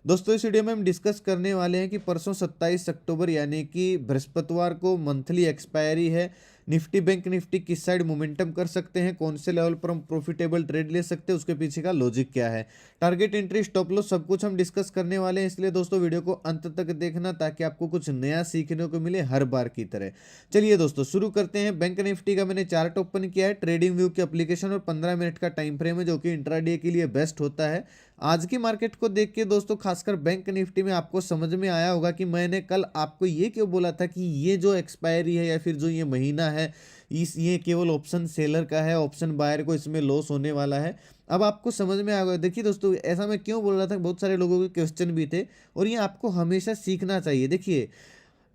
दोस्तों इस वीडियो में हम डिस्कस करने वाले हैं कि परसों 27 अक्टूबर यानी कि बृहस्पतिवार को मंथली एक्सपायरी है। निफ्टी बैंक निफ्टी किस साइड मोमेंटम कर सकते हैं, कौन से लेवल पर हम प्रॉफिटेबल ट्रेड ले सकते हैं, उसके पीछे का लॉजिक क्या है, टारगेट एंट्री स्टॉप लॉस सब कुछ हम डिस्कस करने वाले हैं। इसलिए दोस्तों वीडियो को अंत तक देखना ताकि आपको कुछ नया सीखने को मिले हर बार की तरह। चलिए दोस्तों शुरू करते हैं। बैंक निफ्टी का मैंने चार्ट ओपन किया है, ट्रेडिंग व्यू की एप्लीकेशन और 15 मिनट का टाइम फ्रेम है जो कि इंट्राडे के लिए बेस्ट होता है। आज की मार्केट को देख के दोस्तों खासकर बैंक निफ्टी में आपको समझ में आया होगा कि मैंने कल आपको ये क्यों बोला था कि ये जो एक्सपायरी है या फिर जो ये महीना है ये केवल ऑप्शन सेलर का है, ऑप्शन बायर को इसमें लॉस होने वाला है। अब आपको समझ में आ गया। देखिए दोस्तों ऐसा मैं क्यों बोल रहा था, बहुत सारे लोगों के क्वेश्चन भी थे और ये आपको हमेशा सीखना चाहिए। देखिए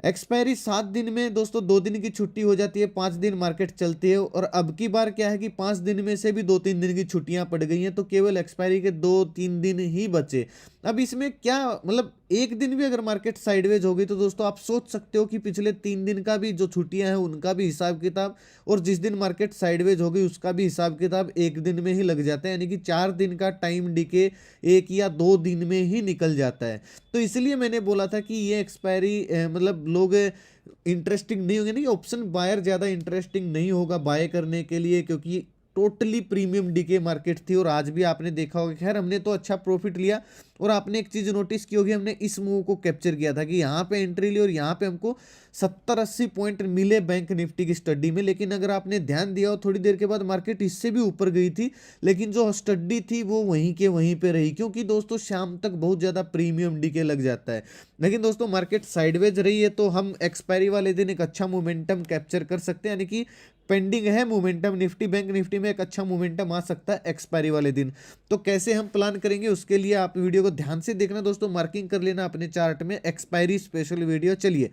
एक्सपायरी 7 दिन में दोस्तों 2 दिन की छुट्टी हो जाती है, 5 दिन मार्केट चलती है और अब की बार क्या है कि 5 दिन में से भी 2-3 दिन की छुट्टियां पड़ गई हैं तो केवल एक्सपायरी के 2-3 दिन ही बचे। अब इसमें क्या मतलब एक दिन भी अगर मार्केट साइडवेज हो गई तो दोस्तों आप सोच सकते हो कि पिछले 3 दिन का भी जो छुट्टियां हैं उनका भी हिसाब किताब और जिस दिन मार्केट साइडवेज हो गई उसका भी हिसाब किताब एक दिन में ही लग जाता है, यानी कि 4 दिन का टाइम डीके 1 या 2 दिन में ही निकल जाता है। तो इसलिए मैंने बोला था कि ये एक्सपायरी मतलब लोग इंटरेस्टिंग नहीं होंगे, नहीं ऑप्शन बायर ज़्यादा इंटरेस्टिंग नहीं होगा बाय करने के लिए, क्योंकि टोटली प्रीमियम डीके मार्केट थी और आज भी आपने देखा होगा। खैर हमने तो अच्छा प्रॉफिट लिया और आपने एक चीज़ नोटिस की होगी, हमने इस मूव को कैप्चर किया था कि यहाँ पे एंट्री ली और यहाँ पे हमको 70-80 पॉइंट मिले बैंक निफ्टी की स्टडी में। लेकिन अगर आपने ध्यान दिया हो थोड़ी देर के बाद मार्केट इससे भी ऊपर गई थी, लेकिन जो स्टडी थी वो वहीं के वहीं पे रही, क्योंकि दोस्तों शाम तक बहुत ज़्यादा प्रीमियम डीके लग जाता है। लेकिन दोस्तों मार्केट साइडवेज रही है तो हम एक्सपायरी वाले दिन एक अच्छा मोमेंटम कैप्चर कर सकते हैं, यानी कि पेंडिंग है मोमेंटम निफ्टी बैंक निफ्टी में एक अच्छा मोमेंटम आ सकता है एक्सपायरी वाले दिन। तो कैसे हम प्लान करेंगे उसके लिए आप वीडियो को ध्यान से देखना दोस्तों, मार्किंग कर लेना अपने चार्ट में एक्सपायरी स्पेशल वीडियो। चलिए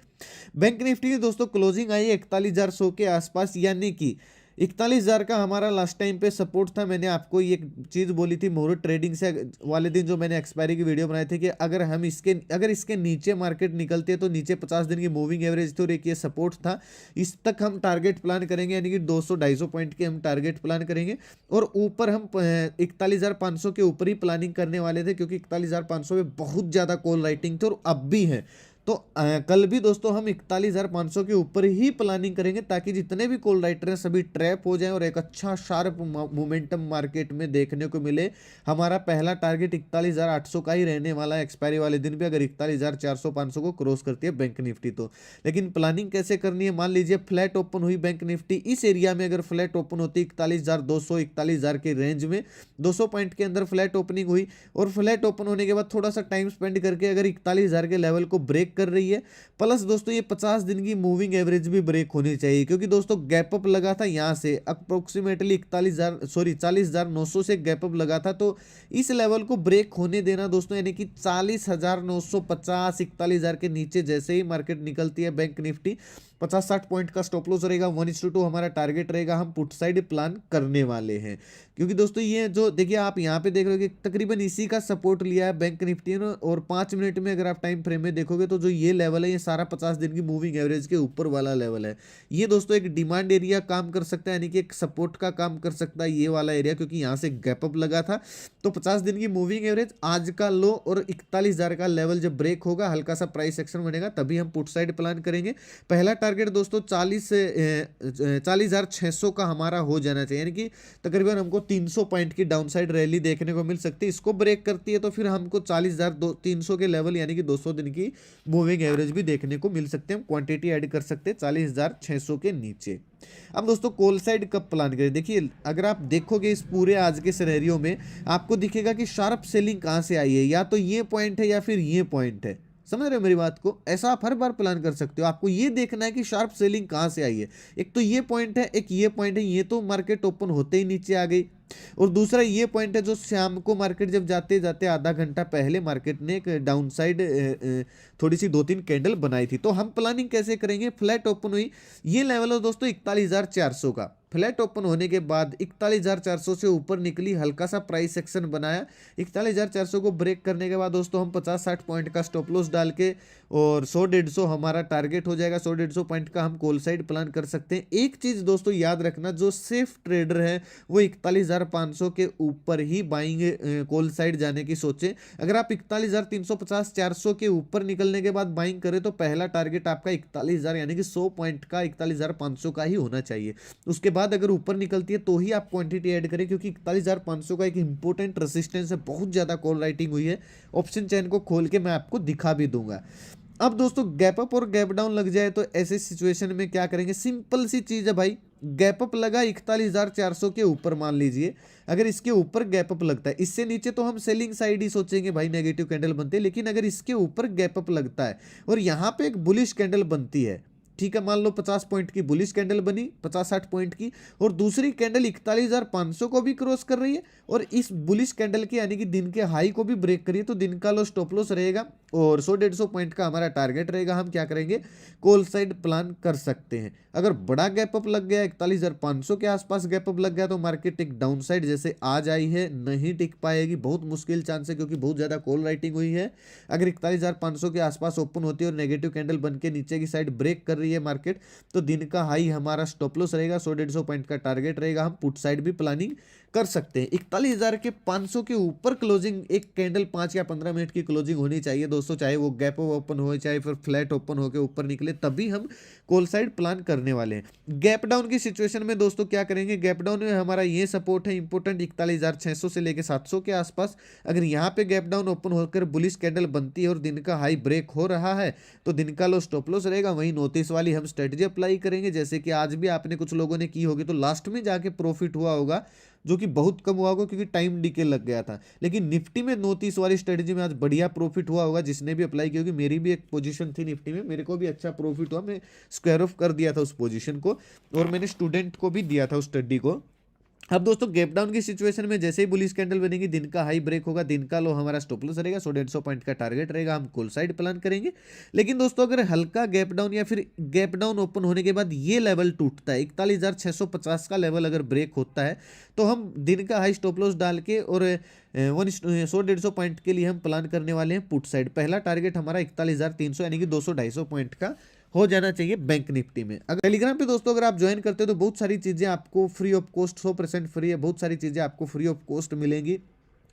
बैंक निफ्टी की दोस्तों क्लोजिंग आई 41,100 के आसपास, यानी कि 41,000 का हमारा लास्ट टाइम पे सपोर्ट था। मैंने आपको ये चीज़ बोली थी मुहूर्त ट्रेडिंग से वाले दिन जो मैंने एक्सपायरी की वीडियो बनाई थी कि अगर इसके नीचे मार्केट निकलते हैं तो नीचे 50 दिन की मूविंग एवरेज थी और एक ये सपोर्ट था। इस तक हम टारगेट प्लान करेंगे, यानी कि 200-250 पॉइंट के हम टारगेट प्लान करेंगे और ऊपर हम 41,500 के ऊपर ही प्लानिंग करने वाले थे, क्योंकि 41,500 में बहुत ज़्यादा कॉल राइटिंग थी और अब भी है। तो कल भी दोस्तों हम 41,500 के ऊपर ही प्लानिंग करेंगे ताकि जितने भी कॉल राइटर हैं सभी ट्रैप हो जाएं और एक अच्छा शार्प मोमेंटम मार्केट में देखने को मिले। हमारा पहला टारगेट 41,800 का ही रहने वाला है एक्सपायरी वाले दिन भी, अगर 41,400-500 को क्रॉस करती है बैंक निफ्टी तो। लेकिन प्लानिंग कैसे करनी है, मान लीजिए फ्लैट ओपन हुई बैंक निफ्टी इस एरिया में, अगर फ्लैट ओपन होती 41,200 41,000 के रेंज में 200 पॉइंट के अंदर फ्लैट ओपनिंग हुई और फ्लैट ओपन होने के बाद थोड़ा सा टाइम स्पेंड करके अगर 41,000 के लेवल को ब्रेक कर रही है, प्लस दोस्तों ये 50 दिन की मूविंग एवरेज भी ब्रेक होनी चाहिए, क्योंकि दोस्तों गैप अप लगा था यहां से अप्रोक्सीमेटली 40,900 से गैप अप लगा था। तो इस लेवल को ब्रेक होने देना दोस्तों, यानी कि 40,950 41,000 के नीचे जैसे ही मार्केट निकलती है बैंक निफ्टी 50-60 पॉइंट का स्टॉप लॉस रहेगा, 1:2 हमारा टारगेट रहेगा। हम पुट साइड प्लान करने वाले हैं, क्योंकि दोस्तों ये जो देखिए आप यहाँ पे देख रहे हो कि तकरीबन इसी का सपोर्ट लिया है बैंक निफ्टी ने और 5 मिनट में अगर आप टाइम फ्रेम में देखोगे तो जो ये लेवल है ये सारा 50 दिन की मूविंग एवरेज के ऊपर वाला लेवल है। ये दोस्तों एक डिमांड एरिया काम कर सकता है, यानी कि एक सपोर्ट का काम कर सकता है ये वाला एरिया, क्योंकि यहाँ से गैप अप लगा था। तो 50 दिन की मूविंग एवरेज आज का लो और 41,000 का लेवल जब ब्रेक होगा, हल्का सा प्राइस एक्शन बनेगा, तभी हम पुट साइड प्लान करेंगे। पहला टारगेट दोस्तों 40,600 का हमारा हो जाना चाहिए, यानी कि तकरीबन हमको 300 पॉइंट की डाउन साइड रैली देखने को मिल सकती है। इसको ब्रेक करती है तो फिर हमको 40,300 के लेवल यानी कि 200 दिन की मूविंग एवरेज भी देखने को मिल सकते हैं। हम क्वांटिटी ऐड कर सकते हैं 40,600 के नीचे। अब दोस्तों कॉल साइड कब प्लान करें, देखिए अगर आप देखोगे इस पूरे आज के सिनेरियो में आपको दिखेगा कि शार्प सेलिंग कहां से आई है, या तो ये पॉइंट है या फिर ये पॉइंट है। समझ रहे हो मेरी बात को, ऐसा आप हर बार प्लान कर सकते हो। आपको ये देखना है कि शार्प सेलिंग कहां से आई है। एक तो ये पॉइंट है, एक ये पॉइंट है, ये तो मार्केट ओपन होते ही नीचे आ गई, और दूसरा ये पॉइंट है जो शाम को मार्केट जब जाते जाते आधा घंटा पहले मार्केट ने एक डाउन साइड थोड़ी सी 2-3 कैंडल बनाई थी। तो हम प्लानिंग कैसे करेंगे, फ्लैट ओपन हुई, ये लेवल है दोस्तों 41,400 का, फ्लैट ओपन होने के बाद 41,400 से ऊपर निकली, हल्का सा प्राइस एक्शन बनाया, 41,400 को ब्रेक करने के बाद दोस्तों हम 50-60 पॉइंट का स्टॉप लॉस डाल के और 100-150 हमारा टारगेट हो जाएगा, 100-150 पॉइंट का हम कॉल साइड प्लान कर सकते हैं। एक चीज दोस्तों याद रखना, जो सेफ ट्रेडर है वो 41,500 के ऊपर ही बाइंग कॉल साइड जाने की सोचे। अगर आप 41,350-400 के ऊपर निकलने के बाद बाइंग करें तो पहला टारगेट आपका 41,000 यानी कि 100 पॉइंट का 41,500 का ही होना चाहिए। उसके बाद अगर ऊपर निकलती है तो ही आप क्वांटिटी ऐड करें, क्योंकि 41,500 का एक इंपॉर्टेंट रेसिस्टेंस है, बहुत ज्यादा कॉल राइटिंग हुई है। ऑप्शन चेन को खोल के मैं आपको दिखा भी दूंगा। अब दोस्तों गैप अप और गैप डाउन लग जाए तो ऐसे सिचुएशन में क्या करेंगे, सिंपल सी चीज है भाई। गैप अप लगा 41,400 के ऊपर, मान लीजिए अगर इसके ऊपर गैप अप लगता है, इससे नीचे तो हम सेलिंग साइड ही सोचेंगे भाई, नेगेटिव कैंडल बनते हैं। लेकिन अगर इसके ऊपर गैप अप लगता है और यहां पे एक बुलिश कैंडल बनती है, ठीक है, मान लो 50 पॉइंट की बुलिश कैंडल बनी, 50-60 पॉइंट की, और दूसरी कैंडल 41,500 को भी क्रॉस कर रही है और इस बुलिश कैंडल के यानी कि दिन के हाई को भी ब्रेक करिए, तो दिन का लो स्टॉप लॉस रहेगा और 100-150 पॉइंट का हमारा टारगेट रहेगा। हम क्या करेंगे, कॉल साइड प्लान कर सकते हैं। अगर बड़ा गैप अप लग गया, 41,500 के आसपास गैप अप लग गया, तो मार्केट एक डाउन साइड जैसे आज आई है नहीं टिक पाएगी, बहुत मुश्किल चांस है, क्योंकि बहुत ज्यादा कॉल राइटिंग हुई है। अगर 41,500 के आसपास ओपन होती है और नेगेटिव कैंडल बन के नीचे की साइड ब्रेक कर रही है मार्केट, तो दिन का हाई हमारा स्टॉप लॉस रहेगा, 100-150 पॉइंट का टारगेट रहेगा। हम पुट साइड भी प्लानिंग कर सकते हैं। 41,500 के ऊपर क्लोजिंग, एक कैंडल 5 या 15 मिनट की क्लोजिंग होनी चाहिए दोस्तों, चाहे वो गैप ओपन हो चाहे फिर फ्लैट ओपन होकर ऊपर निकले, तभी हम कॉल साइड प्लान करने वाले हैं। गैप डाउन की सिचुएशन में दोस्तों क्या करेंगे, गैप डाउन में हमारा ये सपोर्ट है इंपोर्टेंट 41,600 से लेकर 700 के आसपास। अगर यहाँ पे गैप डाउन ओपन होकर बुलिश कैंडल बनती है और दिन का हाई ब्रेक हो रहा है, तो दिन का लो स्टॉप लॉस रहेगा। वहीं नोटिस वाली हम स्ट्रेटजी अप्लाई करेंगे, जैसे कि आज भी आपने कुछ लोगों ने की होगी, तो लास्ट में जाके प्रॉफिट हुआ होगा, जो कि बहुत कम हुआ होगा क्योंकि टाइम डीके लग गया था। लेकिन निफ्टी में 29 वाली स्ट्रेटजी में आज बढ़िया प्रॉफिट हुआ होगा, जिसने भी अप्लाई की होगी। मेरी भी एक पोजीशन थी निफ्टी में, मेरे को भी अच्छा प्रॉफिट हुआ, मैं स्क्वायर ऑफ कर दिया था उस पोजीशन को और मैंने स्टूडेंट को भी दिया था उस स्टडी को। अब दोस्तों गैप डाउन की सिचुएशन में जैसे ही बुलिश कैंडल बनेगी, दिन का हाई ब्रेक होगा, दिन का लो हमारा स्टॉप लॉस रहेगा, 100-150 पॉइंट का टारगेट रहेगा, हम कॉल साइड प्लान करेंगे। लेकिन दोस्तों अगर हल्का गैप डाउन या फिर गैप डाउन ओपन होने के बाद ये लेवल टूटता है, 41,650 का लेवल अगर ब्रेक होता है, तो हम दिन का हाई स्टॉप लॉस डाल के और 100-150 पॉइंट के लिए हम प्लान करने वाले हैं पुट साइड। पहला टारगेट हमारा 41,300 यानी कि 200-250 पॉइंट का हो जाना चाहिए बैंक निफ्टी में। अगर टेलीग्राम पे दोस्तों अगर आप ज्वाइन करते हो तो बहुत सारी चीजें आपको फ्री ऑफ कॉस्ट, 100% फ्री है, बहुत सारी चीजें आपको फ्री ऑफ कॉस्ट मिलेंगी।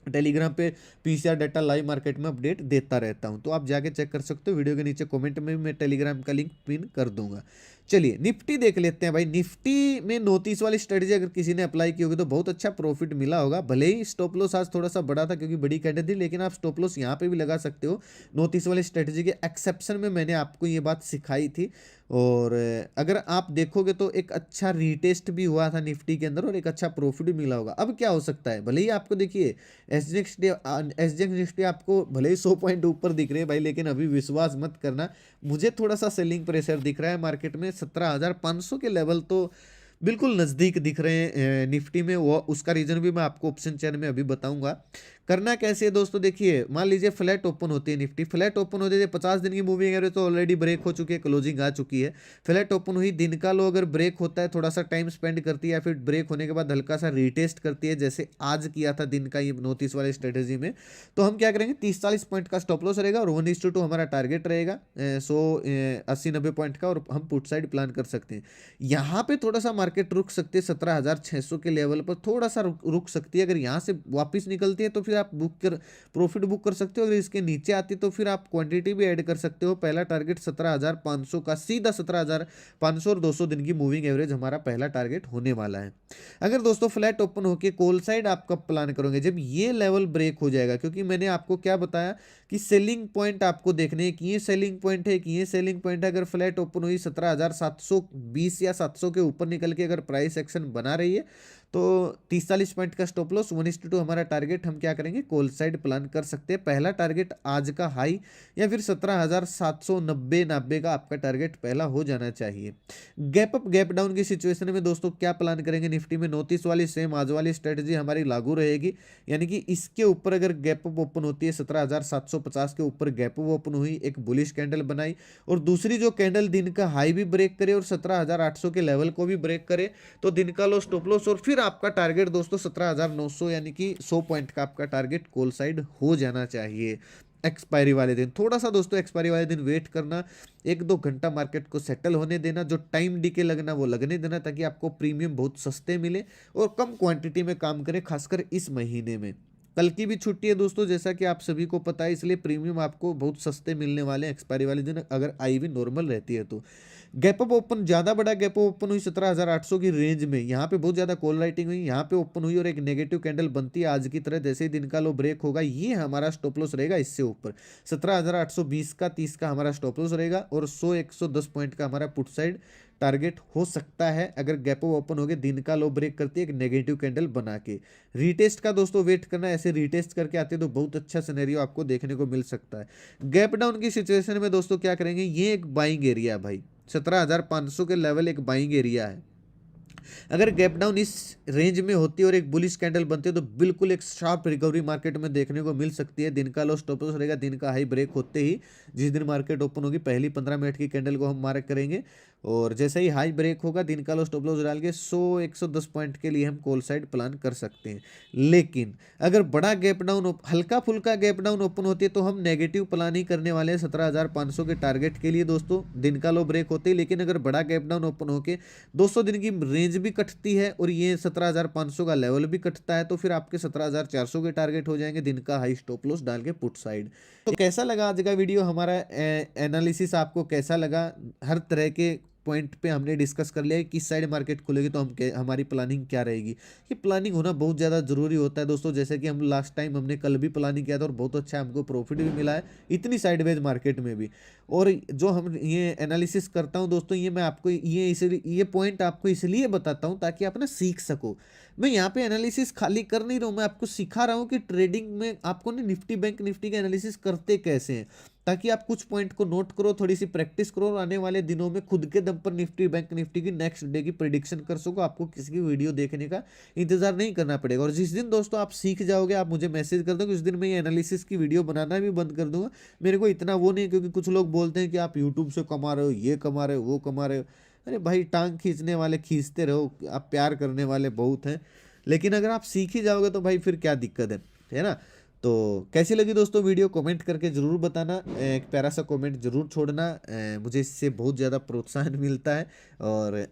टेलीग्राम पे पीसीआर डाटा लाइव मार्केट में अपडेट देता रहता हूं, तो आप जाके चेक कर सकते हो। वीडियो के नीचे कमेंट में भी मैं टेलीग्राम का लिंक पिन कर दूंगा। चलिए निफ्टी देख लेते हैं भाई। निफ्टी में 29 वाली स्ट्रेटजी अगर किसी ने अप्लाई की होगी तो बहुत अच्छा प्रॉफिट मिला होगा। भले ही स्टॉप लॉस आज थोड़ा सा बड़ा था क्योंकि बड़ी कैंडल थी, लेकिन आप स्टॉप लॉस यहाँ पे भी लगा सकते हो। 29 वाली स्ट्रेटजी के एक्सेप्शन में मैंने आपको ये बात सिखाई थी, और अगर आप देखोगे तो एक अच्छा रीटेस्ट भी हुआ था निफ्टी के अंदर और एक अच्छा प्रॉफिट भी मिला होगा। अब क्या हो सकता है, भले ही आपको देखिए एसजीएक्स निफ्टी आपको भले ही 100 पॉइंट ऊपर दिख रहे हैं भाई, लेकिन अभी विश्वास मत करना, मुझे थोड़ा सा सेलिंग प्रेशर दिख रहा है मार्केट में। 17,500 के लेवल तो बिल्कुल नज़दीक दिख रहे हैं निफ्टी में, वो उसका रीजन भी मैं आपको ऑप्शन चेन में अभी बताऊंगा। करना कैसे है दोस्तों, देखिए मान लीजिए फ्लैट ओपन होती है निफ्टी, फ्लैट ओपन होती है 50 दिन की मूविंग एवरेज तो ऑलरेडी ब्रेक हो चुकी है, क्लोजिंग आ चुकी है। फ्लैट ओपन हुई, दिन का लो अगर ब्रेक होता है, थोड़ा सा टाइम स्पेंड करती है या फिर ब्रेक होने के बाद हल्का सा रीटेस्ट करती है, जैसे आज किया था दिन का ये 29 वाली स्ट्रेटेजी में, तो हम क्या करेंगे, 30-40 पॉइंट का स्टॉप लॉस रहेगा और 1:2 हमारा टारगेट रहेगा 80-90 पॉइंट का, और हम पुट साइड प्लान कर सकते हैं। यहाँ पे थोड़ा सा मार्केट रुक सकती है 17,600 के लेवल पर, थोड़ा सा रुक सकती है। अगर यहाँ से वापस निकलती है तो फिर आप प्रॉफिट बुक कर सकते हो। अगर इसके नीचे आती तो फिर आप क्वांटिटी भी ऐड कर सकते हो। पहला टारगेट 17,500 का, सीधा 17,500 और 200 दिन की मूविंग एवरेज हमारा पहला टारगेट होने वाला है। अगर दोस्तों फ्लैट ओपन होके कॉल साइड आप कब प्लान करोगे, जब ये लेवल ब्रेक हो जाएगा, क्योंकि मैंने आपको क्या बताया कि सेलिंग पॉइंट आपको देखने हैं कि ये सेलिंग पॉइंट है कि ये सेलिंग पॉइंट है। अगर फ्लैट ओपन हुई 17,720 या 700 के ऊपर निकल के अगर प्राइस एक्शन बना रही है तो 30-40 पॉइंट का स्टॉप लॉस, 1:2 हमारा टारगेट। हम क्या करेंगे, कॉल साइड प्लान कर सकते हैं। पहला टारगेट आज का हाई या फिर 17,790 का आपका टारगेट पहला हो जाना चाहिए। गैप अप गैप डाउन की सिचुएशन में दोस्तों क्या प्लान करेंगे निफ्टी में, 29 वाली सेम आज वाली स्ट्रेटजी हमारी लागू रहेगी। यानी कि इसके ऊपर अगर गैप अप ओपन होती है, 17,750 के ऊपर गैप अप ओपन हुई, एक बुलिश कैंडल बनाई, और दूसरी जो कैंडल दिन का हाई भी ब्रेक करे और 17,800 के लेवल को भी ब्रेक करे, तो दिन का लो स्टॉप लॉस और फिर आपका टारगेट दोस्तों 17,900 यानी कि 100 पॉइंट का आपका टारगेट कॉल साइड हो जाना चाहिए एक्सपायरी वाले दिन। थोड़ा सा दोस्तों एक्सपायरी वाले दिन वेट करना, 1-2 घंटा मार्केट को सेटल होने देना, जो टाइम डीके लगना वो लगने देना, ताकि आपको प्रीमियम बहुत सस्ते मिले और कम क्वांटिटी में काम करे, खासकर इस महीने में। कल की भी छुट्टी है दोस्तों, जैसा कि आप सभी को पता है, इसलिए प्रीमियम आपको बहुत सस्ते मिलने वाले हैं एक्सपायरी वाले दिन, अगर आई भी नॉर्मल रहती है तो। गैप अप ओपन, ज्यादा बड़ा गैप अप ओपन हुई 17,800 की रेंज में, यहाँ पे बहुत ज्यादा कॉल राइटिंग हुई, यहाँ पे ओपन हुई और एक नेगेटिव कैंडल बनती है आज की तरह, जैसे ही दिन का लो ब्रेक होगा ये हमारा स्टॉप लॉस रहेगा। इससे ऊपर 17,820 का 30 का हमारा स्टॉप लॉस रहेगा और 100-110 पॉइंट का हमारा पुट साइड टारगेट हो सकता है अगर गैप अप ओपन हो गए, दिन का लो ब्रेक करती है एक नेगेटिव कैंडल बना के। रीटेस्ट का दोस्तों वेट करना, ऐसे रीटेस्ट करके आते तो बहुत अच्छा सिनेरियो आपको देखने को मिल सकता है। गैप डाउन की सिचुएशन में दोस्तों क्या करेंगे, ये एक बाइंग एरिया है भाई, 17,500 के लेवल एक बाइंग एरिया है। अगर गैप डाउन इस रेंज में होती है और एक बुलिश कैंडल बनती है तो बिल्कुल एक शार्प रिकवरी मार्केट में देखने को मिल सकती है। दिन का लो स्टॉप लॉस रहेगा दिन का हाई ब्रेक होते ही, जिस दिन मार्केट ओपन होगी पहली 15 मिनट की कैंडल को हम मार्क करेंगे, और जैसे ही हाई ब्रेक होगा दिन का लो स्टॉप लॉस डाल के 100-110 पॉइंट के लिए हम कॉल साइड प्लान कर सकते हैं। लेकिन अगर बड़ा गैप डाउन, हल्का फुल्का गैप डाउन ओपन होती है तो हम नेगेटिव प्लान ही करने वाले हैं 17,500 के टारगेट के लिए दोस्तों, दिन का लो ब्रेक होते ही। लेकिन अगर बड़ा गैप डाउन ओपन होके 200 दिन की रेंज भी कटती है और ये 17,500 का लेवल भी कटता है, तो फिर आपके 17,400 के टारगेट हो जाएंगे दिन का हाई स्टॉप लॉस डाल के पुट साइड। तो कैसा लगा आज का वीडियो, हमारा एनालिसिस आपको कैसा लगा, हर तरह के पॉइंट पे हमने डिस्कस कर लिया है किस साइड मार्केट खुलेगी तो हमारी प्लानिंग क्या रहेगी। ये प्लानिंग होना बहुत ज़्यादा ज़रूरी होता है दोस्तों, जैसे कि हम लास्ट टाइम हमने कल भी प्लानिंग किया था और बहुत अच्छा हमको प्रॉफिट भी मिला है इतनी साइडवेज मार्केट में भी। और जो हम ये एनालिसिस करता हूँ दोस्तों, ये मैं आपको ये पॉइंट आपको इसलिए बताता हूँ ताकि आप ना सीख सको। मैं यहाँ पे एनालिसिस खाली कर नहीं रहा हूँ, मैं आपको सिखा रहा हूँ कि ट्रेडिंग में आपको ना निफ्टी बैंक निफ्टी का एनालिसिस करते कैसे हैं, ताकि आप कुछ पॉइंट को नोट करो, थोड़ी सी प्रैक्टिस करो और आने वाले दिनों में खुद के दम पर निफ्टी बैंक निफ्टी की नेक्स्ट डे की प्रिडिक्शन कर सको। आपको किसी की वीडियो देखने का इंतजार नहीं करना पड़ेगा। और जिस दिन दोस्तों आप सीख जाओगे, आप मुझे मैसेज कर दोगे, उस दिन मैं ये एनालिसिस की वीडियो बनाना भी बंद कर दूंगा। मेरे को इतना वो नहीं, क्योंकि कुछ लोग बोलते हैं कि आप यूट्यूब से कमा रहे हो, ये कमा रहे हो, वो कमा रहे हो। अरे भाई, टांग खींचने वाले खींचते रहो, आप प्यार करने वाले बहुत हैं, लेकिन अगर आप सीख ही जाओगे तो भाई फिर क्या दिक्कत है ना। तो कैसी लगी दोस्तों वीडियो, कमेंट करके ज़रूर बताना, एक प्यारा सा कमेंट ज़रूर छोड़ना, मुझे इससे बहुत ज़्यादा प्रोत्साहन मिलता है। और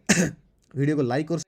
वीडियो को लाइक और